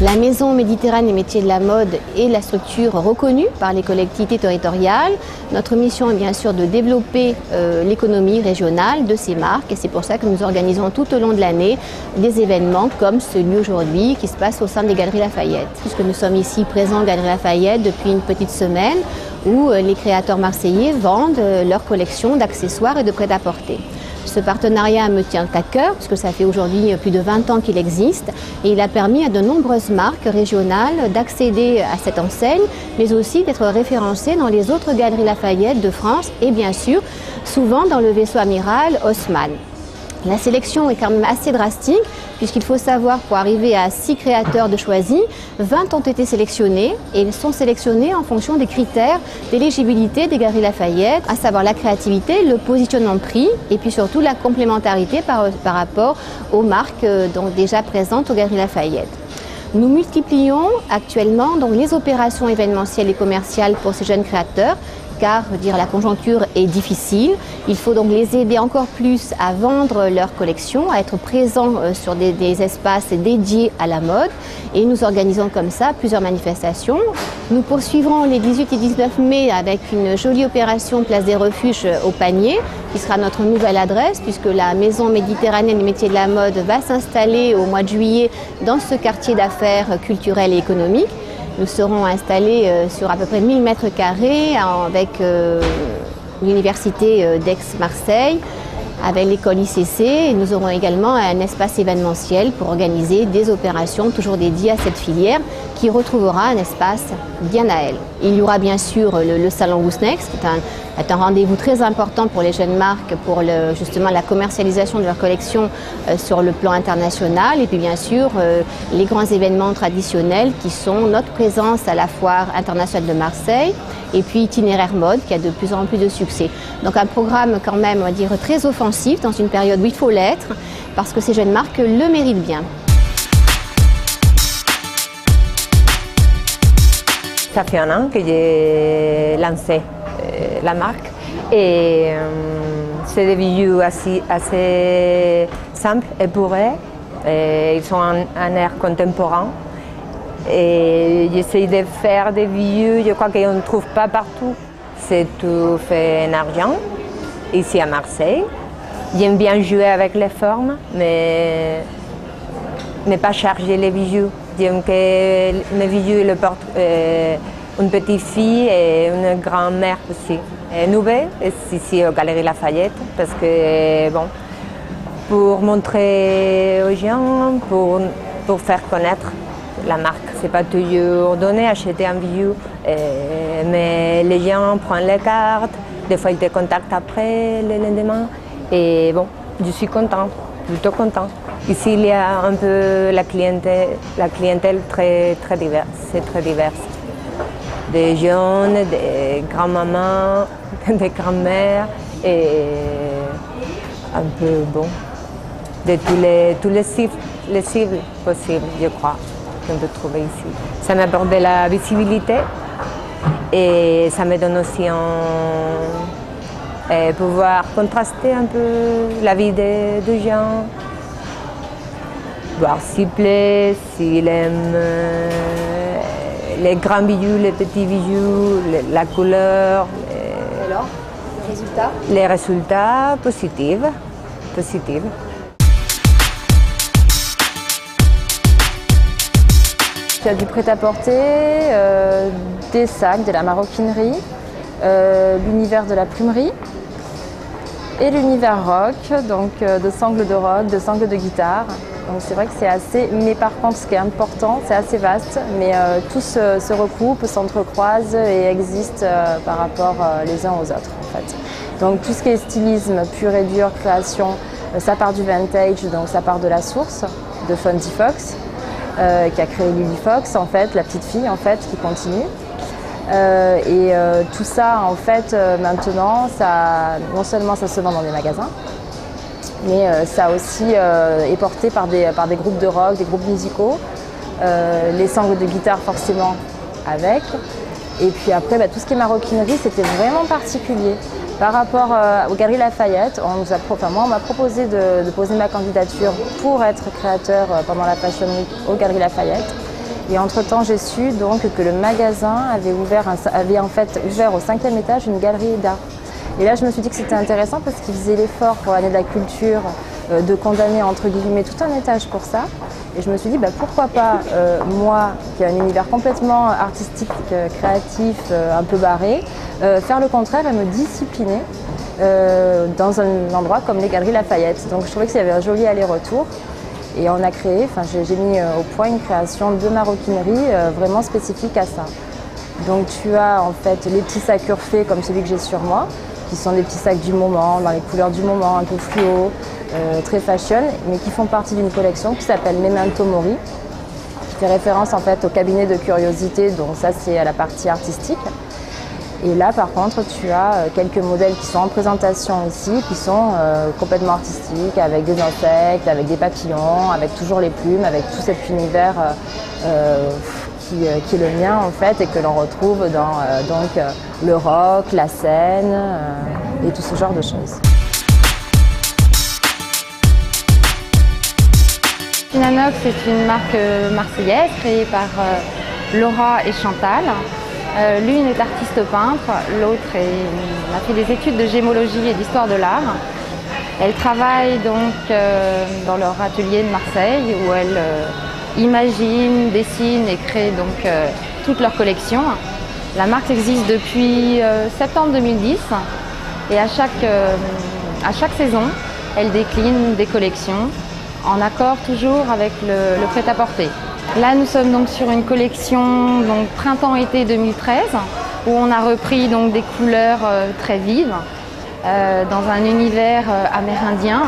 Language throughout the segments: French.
La Maison Méditerranée des métiers de la mode est la structure reconnue par les collectivités territoriales. Notre mission est bien sûr de développer l'économie régionale de ces marques et c'est pour ça que nous organisons tout au long de l'année des événements comme celui aujourd'hui qui se passe au sein des Galeries Lafayette. Puisque nous sommes ici présents aux Galeries Lafayette depuis une petite semaine où les créateurs marseillais vendent leur collection d'accessoires et de prêt-à-porter. Ce partenariat me tient à cœur puisque ça fait aujourd'hui plus de 20 ans qu'il existe et il a permis à de nombreuses marques régionales d'accéder à cette enseigne mais aussi d'être référencées dans les autres Galeries Lafayette de France et bien sûr souvent dans le vaisseau amiral Haussmann. La sélection est quand même assez drastique puisqu'il faut savoir pour arriver à 6 créateurs de choisis, 20 ont été sélectionnés et ils sont sélectionnés en fonction des critères d'éligibilité des Galeries Lafayette, à savoir la créativité, le positionnement prix et puis surtout la complémentarité par rapport aux marques déjà présentes aux Galeries Lafayette. Nous multiplions actuellement donc, les opérations événementielles et commerciales pour ces jeunes créateurs car la conjoncture est difficile. Il faut donc les aider encore plus à vendre leur collection, à être présents sur des espaces dédiés à la mode. Et nous organisons comme ça plusieurs manifestations. Nous poursuivrons les 18 et 19 mai avec une jolie opération Place des Refuges au Panier, qui sera notre nouvelle adresse, puisque la Maison Méditerranée des métiers de la mode va s'installer au mois de juillet dans ce quartier d'affaires culturel et économique. Nous serons installés sur à peu près 1000 mètres carrés avec l'université d'Aix-Marseille, avec l'école ICC et nous aurons également un espace événementiel pour organiser des opérations toujours dédiées à cette filière qui retrouvera un espace bien à elle. Il y aura bien sûr le salon Woosnext qui est un rendez-vous très important pour les jeunes marques pour justement la commercialisation de leur collection sur le plan international et puis bien sûr les grands événements traditionnels qui sont notre présence à la foire internationale de Marseille et puis Itinéraire Mode qui a de plus en plus de succès. Donc un programme quand même on va dire très offensif dans une période où il faut l'être parce que ces jeunes marques le méritent bien. Ça fait un an que j'ai lancé la marque et c'est des bijoux assez simples, épurés. Ils sont un air contemporain. Et j'essaie de faire des bijoux, je crois qu'on ne trouve pas partout. C'est tout fait en argent, ici à Marseille. J'aime bien jouer avec les formes, mais ne pas charger les bijoux. J'aime que mes bijoux le portent une petite fille et une grand-mère aussi. Nouvelle, ici aux Galeries Lafayette, parce que bon, pour montrer aux gens, pour faire connaître la marque. C'est pas toujours donné acheter un bijou, mais les gens prennent les cartes, des fois ils te contactent après le lendemain. Et bon, je suis contente, plutôt contente. Ici il y a un peu la clientèle très diverse, c'est très diverse. Des jeunes, des grands-mamans, des grands-mères et un peu bon, de tous les cibles possibles, je crois. Qu'on peut trouver ici. Ça m'apporte de la visibilité et ça me donne aussi pouvoir contraster un peu la vie des gens, voir s'il plaît, s'il aime les grands bijoux, les petits bijoux, la couleur. Et alors, les résultats? Les résultats positifs. Il y a du prêt-à-porter, des sacs, de la maroquinerie, l'univers de la plumerie et l'univers rock, donc de sangles de rock, de sangles de guitare. Donc c'est vrai que c'est assez, mais par contre ce qui est important, c'est assez vaste, mais tout se recoupe, s'entrecroise et existe par rapport les uns aux autres en fait. Donc tout ce qui est stylisme pur et dur, création, ça part du vintage, donc ça part de la source, de Fonty Fox. Qui a créé Lily Fox, en fait, la petite fille en fait, qui continue. Tout ça, en fait, maintenant, non seulement ça se vend dans des magasins, mais ça aussi est porté par des groupes de rock, des groupes musicaux, les sangles de guitare forcément avec. Et puis après, tout ce qui est maroquinerie, c'était vraiment particulier. Par rapport aux Galeries Lafayette, moi on m'a proposé de poser ma candidature pour être créateur pendant la Fashion Week aux Galeries Lafayette. Et entre-temps, j'ai su donc que le magasin avait en fait ouvert au 5e étage une galerie d'art. Et là, je me suis dit que c'était intéressant parce qu'ils faisaient l'effort pour l'année de la culture de condamner entre guillemets tout un étage pour ça. Et je me suis dit, pourquoi pas moi, qui ai un univers complètement artistique, créatif, un peu barré, faire le contraire et me discipliner dans un endroit comme les Galeries Lafayette. Donc je trouvais qu'il y avait un joli aller-retour. Et on a créé, j'ai mis au point une création de maroquinerie vraiment spécifique à ça. Donc tu as en fait les petits sacs urfés comme celui que j'ai sur moi, qui sont des petits sacs du moment, dans les couleurs du moment, un peu fluo, très fashion, mais qui font partie d'une collection qui s'appelle Memento Mori, qui fait référence en fait au cabinet de curiosité, donc ça c'est à la partie artistique. Et là par contre tu as quelques modèles qui sont en présentation ici, qui sont complètement artistiques, avec des insectes, avec des papillons, avec toujours les plumes, avec tout cet univers qui est le mien en fait et que l'on retrouve dans le rock, la scène et tout ce genre de choses. Finanox est une marque marseillaise créée par Laura et Chantal. L'une est artiste peintre, l'autre a fait des études de gémologie et d'histoire de l'art. Elles travaillent donc dans leur atelier de Marseille où elles imaginent, dessinent et créent donc toute leur collection. La marque existe depuis septembre 2010 et à chaque saison, elle décline des collections en accord toujours avec le prêt-à-porter. Là, nous sommes donc sur une collection donc printemps-été 2013 où on a repris donc des couleurs très vives dans un univers amérindien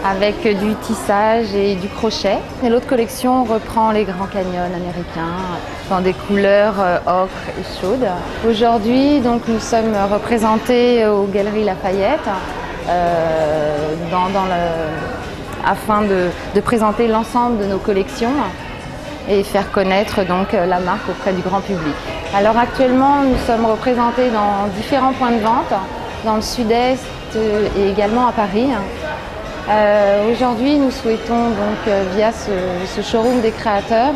avec du tissage et du crochet. Et l'autre collection reprend les Grands Canyons américains dans des couleurs ocre et chaudes. Aujourd'hui, donc, nous sommes représentés aux Galeries Lafayette afin de présenter l'ensemble de nos collections et faire connaître donc la marque auprès du grand public. Alors actuellement, nous sommes représentés dans différents points de vente, dans le sud-est et également à Paris. Aujourd'hui, nous souhaitons donc via ce showroom des créateurs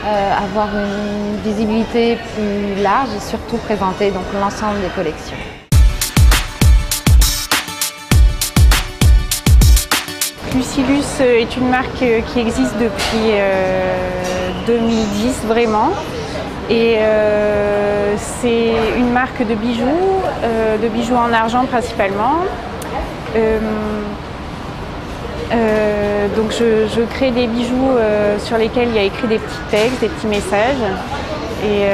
avoir une visibilité plus large et surtout présenter donc l'ensemble des collections. Lucilus est une marque qui existe depuis 2010 vraiment et c'est une marque de bijoux en argent principalement. Donc je crée des bijoux sur lesquels il y a écrit des petits textes, des petits messages et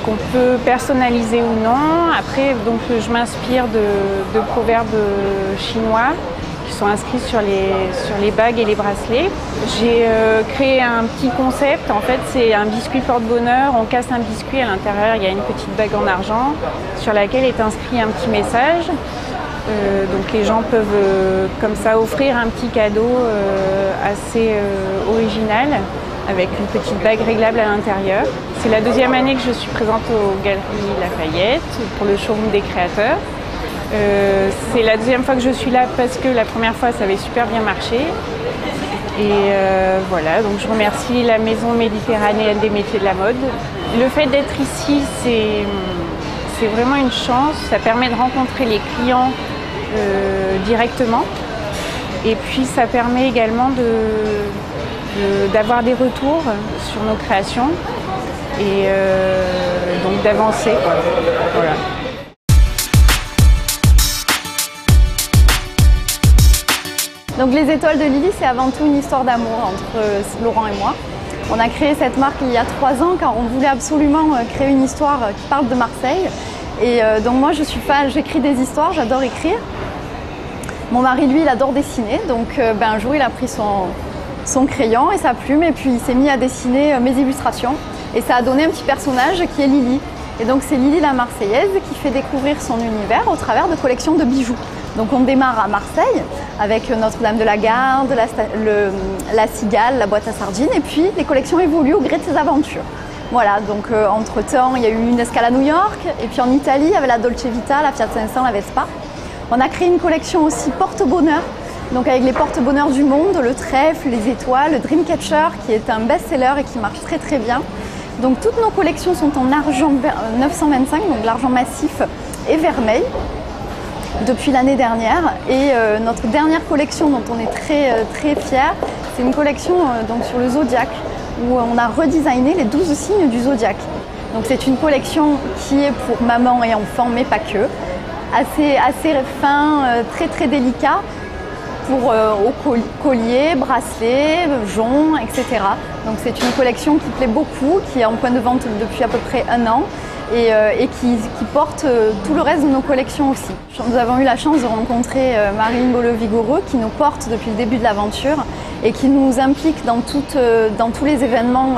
qu'on peut personnaliser ou non. Après donc je m'inspire de proverbes chinois qui sont inscrits sur les bagues et les bracelets. J'ai créé un petit concept, en fait c'est un biscuit porte-bonheur, on casse un biscuit, à l'intérieur il y a une petite bague en argent sur laquelle est inscrit un petit message. Donc les gens peuvent comme ça offrir un petit cadeau assez original avec une petite bague réglable à l'intérieur. C'est la deuxième année que je suis présente aux Galeries Lafayette pour le showroom des créateurs. C'est la deuxième fois que je suis là parce que la première fois ça avait super bien marché. Et voilà, donc je remercie la Maison Méditerranéenne des métiers de la mode. Le fait d'être ici, c'est vraiment une chance. Ça permet de rencontrer les clients directement. Et puis ça permet également d'avoir des retours sur nos créations et donc d'avancer. Voilà. Donc les étoiles de Lily, c'est avant tout une histoire d'amour entre Laurent et moi. On a créé cette marque il y a 3 ans car on voulait absolument créer une histoire qui parle de Marseille. Et donc moi je suis fan, j'écris des histoires, j'adore écrire. Mon mari lui il adore dessiner, donc un jour il a pris son crayon et sa plume et puis il s'est mis à dessiner mes illustrations. Et ça a donné un petit personnage qui est Lily. Et donc c'est Lily la Marseillaise qui fait découvrir son univers au travers de collections de bijoux. Donc on démarre à Marseille avec Notre-Dame de la Garde, la Cigale, la boîte à sardines et puis les collections évoluent au gré de ses aventures. Voilà, donc entre-temps il y a eu une escale à New York et puis en Italie il y avait la Dolce Vita, la Fiat 500, la Vespa. On a créé une collection aussi porte-bonheur Donc avec les porte-bonheur du monde, le trèfle, les étoiles, le Dreamcatcher qui est un best-seller et qui marche très très bien. Donc toutes nos collections sont en argent 925, donc l'argent massif et vermeil, depuis l'année dernière. Et notre dernière collection dont on est très fiers, c'est une collection donc sur le zodiaque, où on a redesigné les 12 signes du zodiaque. Donc c'est une collection qui est pour maman et enfant, mais pas que, assez fin, très délicat, pour au collier, bracelet, jonc, etc. Donc c'est une collection qui plaît beaucoup, qui est en point de vente depuis à peu près 1 an et qui porte tout le reste de nos collections aussi. Nous avons eu la chance de rencontrer Marilyn Beaulieu-Vigoureux qui nous porte depuis le début de l'aventure et qui nous implique dans tous les événements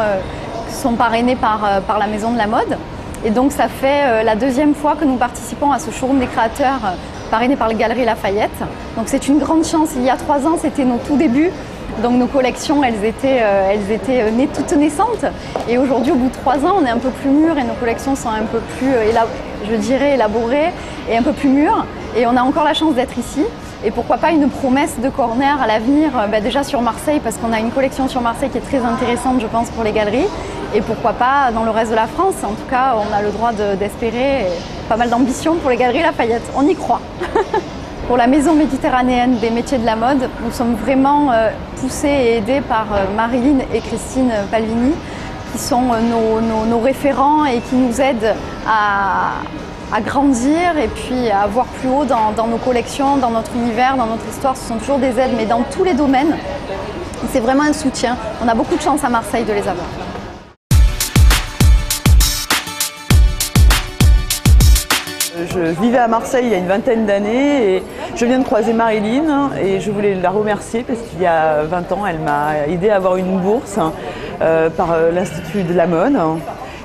qui sont parrainés par la Maison de la Mode. Et donc ça fait la 2e fois que nous participons à ce showroom des créateurs parrainé par la Galerie Lafayette. Donc c'est une grande chance. Il y a 3 ans, c'était nos tout débuts. Donc nos collections, elles étaient toutes naissantes. Et aujourd'hui, au bout de 3 ans, on est un peu plus mûrs et nos collections sont un peu plus, je dirais, élaborées et un peu plus mûres. Et on a encore la chance d'être ici. Et pourquoi pas une promesse de corner à l'avenir, déjà sur Marseille, parce qu'on a une collection sur Marseille qui est très intéressante, je pense, pour les galeries. Et pourquoi pas dans le reste de la France. En tout cas, on a le droit d'espérer pas mal d'ambition pour les Galeries Lafayette. On y croit. Pour la Maison méditerranéenne des métiers de la mode, nous sommes vraiment poussés et aidés par Marilyn et Christine Palvini, qui sont nos référents et qui nous aident à grandir et puis à voir plus haut dans nos collections, dans notre univers, dans notre histoire. Ce sont toujours des aides, mais dans tous les domaines. C'est vraiment un soutien. On a beaucoup de chance à Marseille de les avoir. Je vivais à Marseille il y a une vingtaine d'années et je viens de croiser Marilyn et je voulais la remercier parce qu'il y a 20 ans, elle m'a aidé à avoir une bourse par l'Institut de la mode.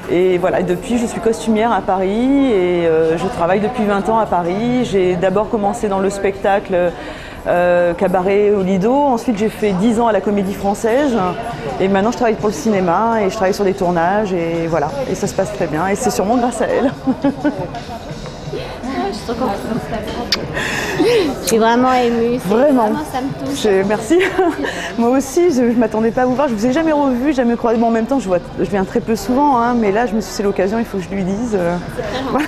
Et voilà, depuis je suis costumière à Paris et je travaille depuis 20 ans à Paris. J'ai d'abord commencé dans le spectacle cabaret au Lido, ensuite j'ai fait 10 ans à la Comédie Française et maintenant je travaille pour le cinéma et je travaille sur des tournages et voilà, et ça se passe très bien et c'est sûrement grâce à elle. Je suis vraiment émue. Vraiment, ça me touche. Merci. Moi aussi, je ne m'attendais pas à vous voir. Je ne vous ai jamais revu, jamais croisé. Bon, en même temps, je viens très peu souvent, hein, mais là, je me suis dit c'est l'occasion, il faut que je lui dise. C'est très gentil. Voilà.